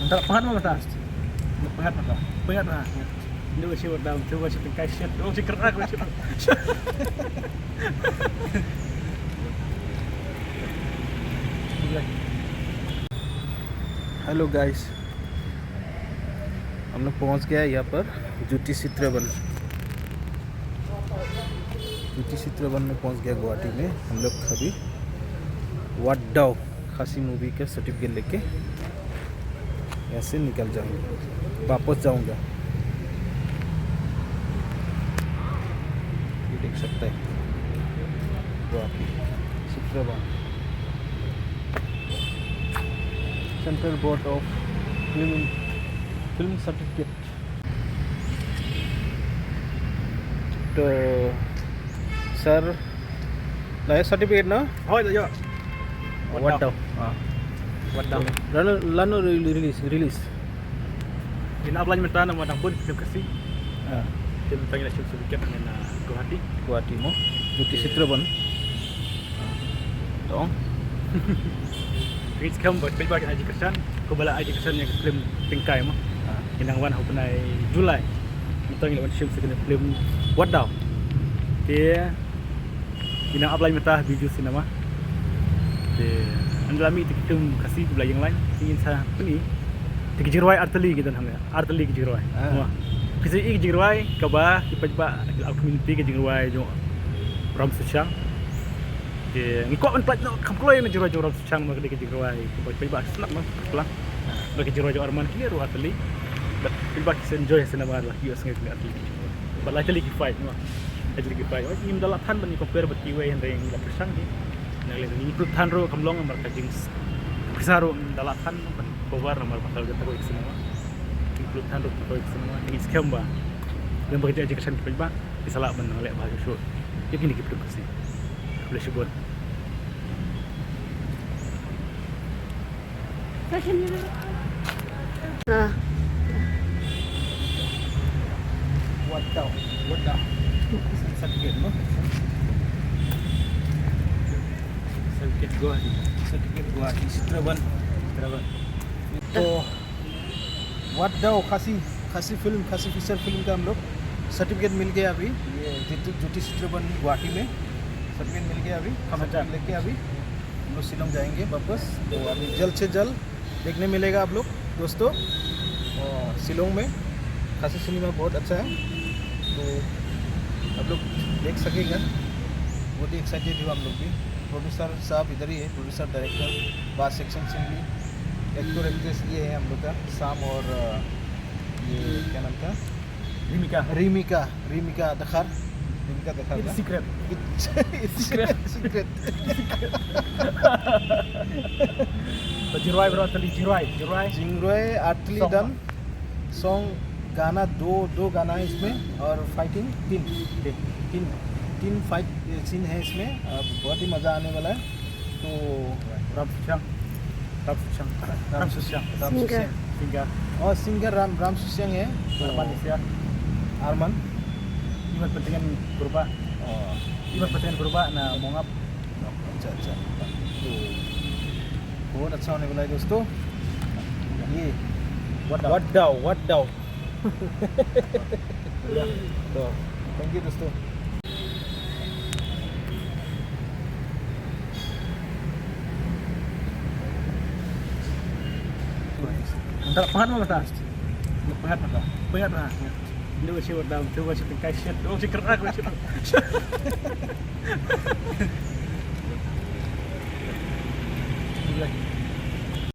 Tak pengat mah mata. Pengat mata. Pengat mah. Ini masih berdam, coba sih tengkai shit. Oh, si kerak masih. Hello guys, हम लोग पहुंच गए यहाँ पर जूटी चित्रवन में पहुंच गया गुवाहाटी में। हम लोग अभी वाड्डाव खासी मूवी का सर्टिफिकेट लेके यहाँ से निकल जाऊंगा, वापस जाऊंगा। ये देख सकते हैं Guwahati Chitraban, central board of film certificate. तो सर लाया सर्टिफिकेट ना? Oh, iya. वाड्डाव Wadah. लानो release Ini apa lagi minta nama dah pun terima kasih. Kita panggil nak sedikit dengan Guwahati. Guwahati में जूटी चित्रवन। तो Ini sekarang buat pelbagai haji kesan. Kau bala haji kesan yang film tingkai mah. Yang wan hau penai Julai. Kita panggil wan film sekena film Wadah. Dia ini apa lagi minta biju sinema. Anda lami kita kasih belah yang lain ingin saya ini tiga jirwai arteli kita namanya arteli tiga jirwai wah kisah ini jirwai kaba tiba-tiba community ke jirwai jo ram susyang ke ngikut man plat no kamkloi na jirwai jo ram susyang mak ke jirwai tiba-tiba senap mah pulang bagi jirwai jo arman kini ru arteli but tiba kita enjoy senama lah yo sengai ke arteli but lah teli fight no teli fight oh ini dalam tan ban compare betiwai yang la persang ni ini perutan ro kamlong mereka jings besar dalatan cover nomor pasal kita ko semua ini perutan ro ko semua ini skamba dan bekerja education kita disalah ban oleh bahasa show jadi ini kita kasih boleh sebut wadah sakit no certificate Guwahati Chitraban. तो वाड्डाव खासी feature film का हम लोग certificate मिल गया अभी। ये जूटी चित्रवन गुवाहाटी में सर्टिफिकेट मिल गया अभी। हम लेके अभी हम लोग शिलोंग जाएंगे वापस। तो अभी जल्द से जल्द देखने मिलेगा आप लोग दोस्तों शिलोंग में। खासी सिनेमा बहुत अच्छा है, तो आप लोग देख सकेगा। बहुत ही एक्साइटेड हुआ हम लोग भी। प्रोड्यूसर साहब इधर ही है, प्रोड्यूसर डायरेक्टर बास सेक्शन सिंगली, एक्टर एक्ट्रेस ये है हम लोग का शाम और ये क्या नाम था रीमिका दखार secret तो jirwai bro tali jirwai जिंगरोय आर्टली डन सॉन्ग गाना दो गाना है इसमें और फाइटिंग तीन फाइट सीन है इसमें। बहुत ही मज़ा आने वाला है। तो ram susyang और सिंगर राम सुस्यांग है। Arman iman pentingan berubah nah mongap अच्छा तो बहुत अच्छा होने वाला है दोस्तों। ये वाड्डाव तो थैंक यू दोस्तों। Tak pengat mata. Pengat mata. Ini masih berdam, coba sih tengkai shit. Oh, si kerak masih.